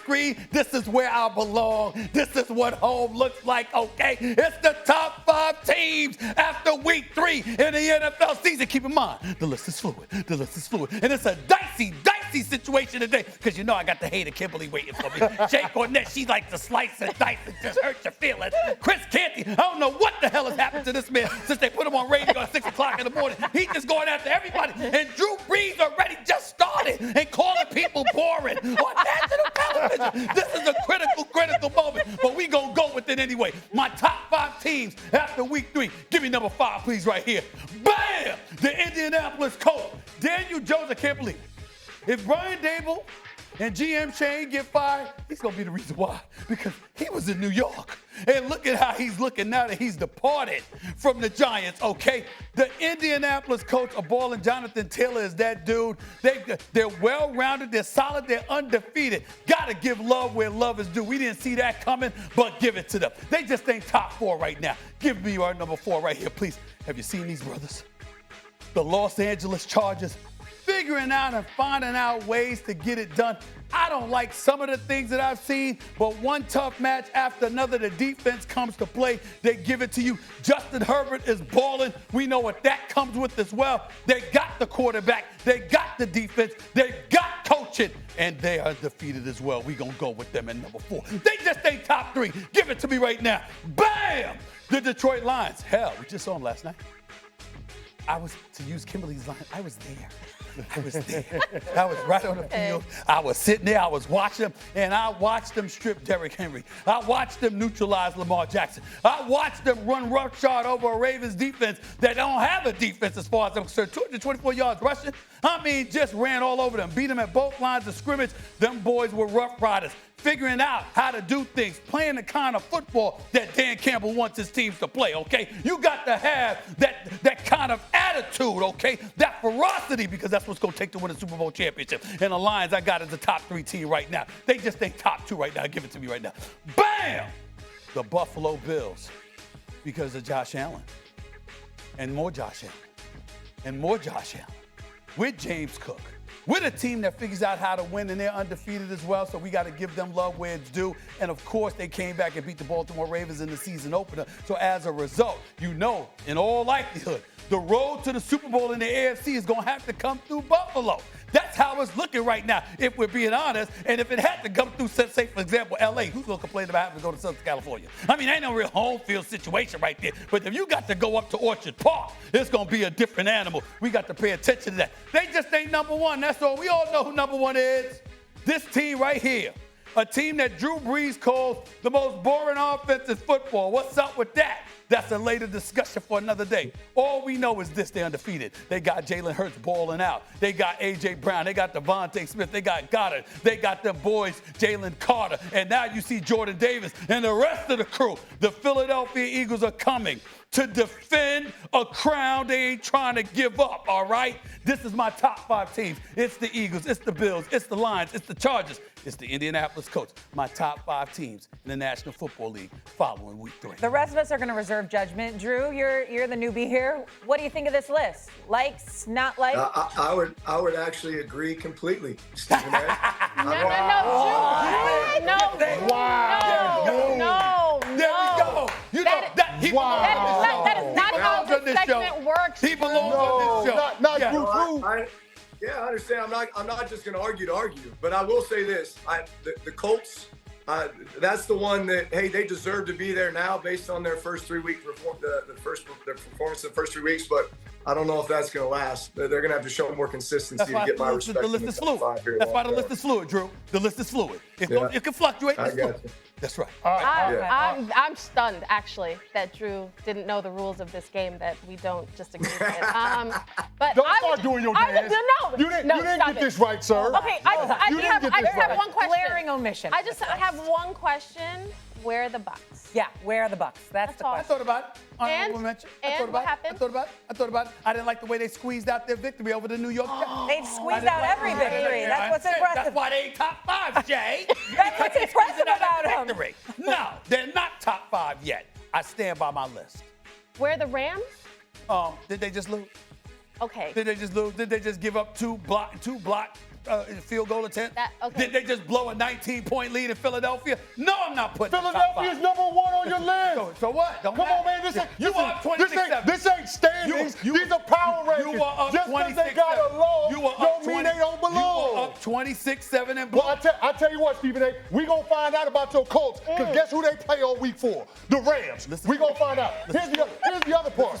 screen. This is where I belong. This is what home looks like, okay? It's the top 5 teams after week 3 in the NFL season. Keep in mind, the list is fluid. The list is fluid. And it's a dicey situation today because you know I got the hater Kimberley waiting for me. Shae Cornette, she likes to slice and dice and just hurt your feelings. Canty, I don't know what the hell has happened to this man since they put him on radio at 6 o'clock in the morning. He's just going after everybody. And Drew Brees already just started and calling people boring on national television. This is a critical moment, but we gonna go with it anyway. My top 5 teams after week 3. Give me number 5, please, right here. Bam! The Indianapolis Colts. Daniel Jones, I can't believe it. If Brian Dable and GM Shae get fired, he's going to be the reason why. Because he was in New York. And look at how he's looking now that he's departed from the Giants, okay? The Indianapolis Colts are balling. Jonathan Taylor is that dude. They're well-rounded. They're solid. They're undefeated. Got to give love where love is due. We didn't see that coming, but give it to them. They just ain't top 4 right now. Give me our number 4 right here, please. Have you seen these brothers? The Los Angeles Chargers. Figuring out and finding out ways to get it done. I don't like some of the things that I've seen, but one tough match after another, the defense comes to play. They give it to you. Justin Herbert is balling. We know what that comes with as well. They got the quarterback. They got the defense. They got coaching, and they are defeated as well. We're going to go with them at number 4. They just ain't top 3. Give it to me right now. Bam! The Detroit Lions. Hell, we just saw them last night. To use Kimberly's line, I was there. I was there. I was right on the field. I was sitting there. I was watching them, and I watched them strip Derrick Henry. I watched them neutralize Lamar Jackson. I watched them run roughshod over a Ravens defense that don't have a defense as far as I'm concerned. 224 yards rushing. I mean, just ran all over them. Beat them at both lines of scrimmage. Them boys were rough riders. Figuring out how to do things, playing the kind of football that Dan Campbell wants his teams to play, okay? You got to have that kind of attitude, okay? That ferocity, because that's what's going to take to win a Super Bowl championship. And the Lions, I got as a top 3 team right now. They just ain't top 2 right now. Give it to me right now. Bam! The Buffalo Bills, because of Josh Allen. And more Josh Allen. And more Josh Allen. With James Cook. We're a team that figures out how to win, and they're undefeated as well, so we got to give them love where it's due. And, of course, they came back and beat the Baltimore Ravens in the season opener. So, as a result, you know, in all likelihood, the road to the Super Bowl in the AFC is going to have to come through Buffalo. That's how it's looking right now, if we're being honest. And if it had to come through, say, for example, L.A., who's going to complain about having to go to Southern California? I mean, ain't no real home field situation right there. But if you got to go up to Orchard Park, it's going to be a different animal. We got to pay attention to that. They just ain't number 1. That's all. We all know who number 1 is. This team right here. A team that Drew Brees calls the most boring offense in football. What's up with that? That's a later discussion for another day. All we know is this: they're undefeated. They got Jalen Hurts balling out. They got A.J. Brown. They got Devontae Smith. They got Goddard. They got them boys, Jalen Carter. And now you see Jordan Davis and the rest of the crew. The Philadelphia Eagles are coming to defend a crown they ain't trying to give up, all right? This is my top 5 teams. It's the Eagles, it's the Bills, it's the Lions, it's the Chargers, it's the Indianapolis Colts. My top 5 teams in the National Football League following week 3. The rest of us are going to reserve judgment. Drew, you're the newbie here. What do you think of this list? Likes, not likes? I would actually agree completely, Stephen A. No. There we go. You know, that is not how this segment works. He belongs on this show. Not yeah. Drew. Yeah, I understand. I'm not just going to argue to argue, but I will say this: the Colts. That's the one that, hey, they deserve to be there now based on their first 3-week their performance in the first 3 weeks. But I don't know if that's going to last. They're going to have to show more consistency to get my respect. The list is fluid. That's why the list is fluid, Drew. The list is fluid. It can fluctuate. I got you. That's right. I'm stunned, actually, that Drew didn't know the rules of this game that we don't just agree with. But don't start doing your dance. You didn't get this right, sir. Okay, I just have one question. Glaring omission. I just have one question. Where are the Bucks? Yeah, where are the Bucks? That's the question. I thought about it. Honorable mention. What happened? I thought about it. I didn't like the way they squeezed out their victory over the New York Jets. They squeezed out every victory. That's what's impressive. That's why they ain't top 5, Shae. That's what's impressive about them. No, they're not top 5 yet. I stand by my list. Where are the Rams? Did they just lose? Okay. Did they just lose? Did they just give up two block field goal attempt? Okay. Did they just blow a 19-point lead in Philadelphia? No, I'm not putting Philadelphia's number 1 on your list. So what? Don't Come matter. on, man. You were up 26-7. This ain't standings. These are power rankings. You were up 26-7. Just because they got a loss don't mean they don't belong. You were up 26-7 and blue. Well, I tell you what, Stephen A. We gonna find out about your Colts. Because guess who they play all week for? The Rams. We gonna find out. Here's the other part.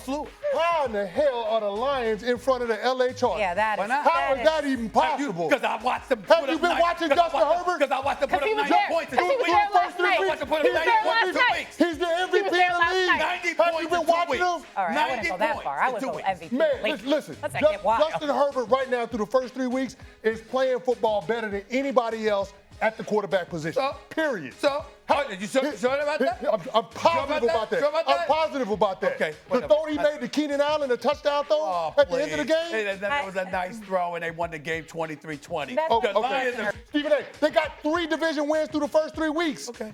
How in the hell are the Lions in front of the LA Chargers? Yeah, that is. How is that even possible? Because I watched them. Have you been watching Justin Herbert? Because I watched them put up 90 points in 2 weeks. I watched them put up 90 points in 2 weeks. He's the MVP of the league. 90 Have points you been in 2 watching weeks. him? All right, I wouldn't go that far. I would go MVP. Man, listen. Let's not get wild. Justin Herbert right now through the first 3 weeks is playing football better than anybody else at the quarterback position. Period. You sure about that? I'm positive about that. I'm positive about that. Okay. The throw he made to Keenan Allen, the touchdown throw at the end of the game. Hey, that was a nice throw, and they won the game 23-20. Okay. Stephen A., they got 3 division wins through the first 3 weeks. Okay.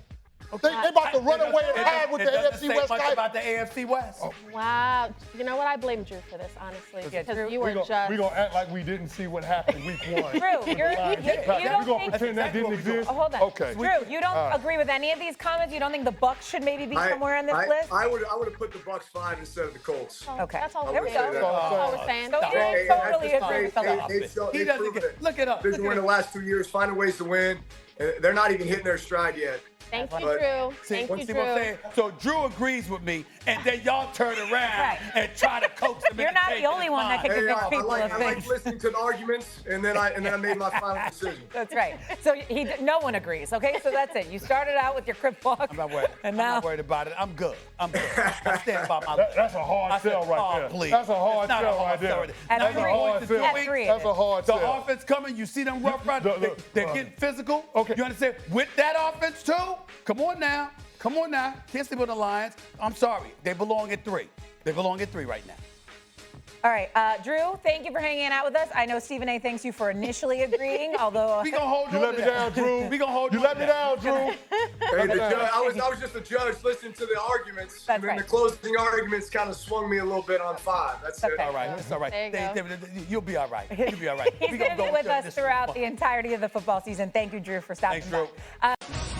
They about to run away and hide with the AFC West much title. about the AFC West. Wow. You know what? I blame Drew for this, honestly. Because you were just. We're going to act like we didn't see what happened week 1. Drew, you don't going to pretend that didn't exist? Hold on. Okay. Drew, you don't agree with any of these comments? You don't think the Bucs should maybe be somewhere on this list? I would have put the Bucs 5 instead of the Colts. Okay. That's all There we're we saying. go. That's all we're saying. So you don't totally agree with He doesn't get. Look it up. They've won the last 2 years, finding ways to win. They're not even hitting their stride yet. Thank you, Drew. Thank you, Drew. So Drew agrees with me, and then y'all turn around and try to coach him. You're not the only one that can convince people of I things. like listening to the arguments, and then I made my final decision. That's right. So no one agrees. Okay, so that's it. You started out with your crib walk. I'm not worried. And now, I'm not worried about it. I'm good. I stand by my. That's a hard sell right there. Please. That's a hard sell right there. That's a hard sell. That's a hard The sell. offense coming. You see them rough riders. They're getting physical. Okay. You understand? With that offense too. Come on now. Can't sleep on the Lions. I'm sorry. They belong at 3. They belong at 3 right now. all right, Drew, thank you for hanging out with us. I know Stephen A. thanks you for initially agreeing, although we gonna hold you let me down, Drew. We gonna hold you let me down, Drew. Hey, I was just a judge listening to the arguments, and then the closing arguments kind of swung me a little bit on 5. That's it. All right, it's all right. You'll be all right. You'll be all right. He's going to be with us throughout the entirety of the football season. Thank you, Drew, for stopping by. Thanks, Drew.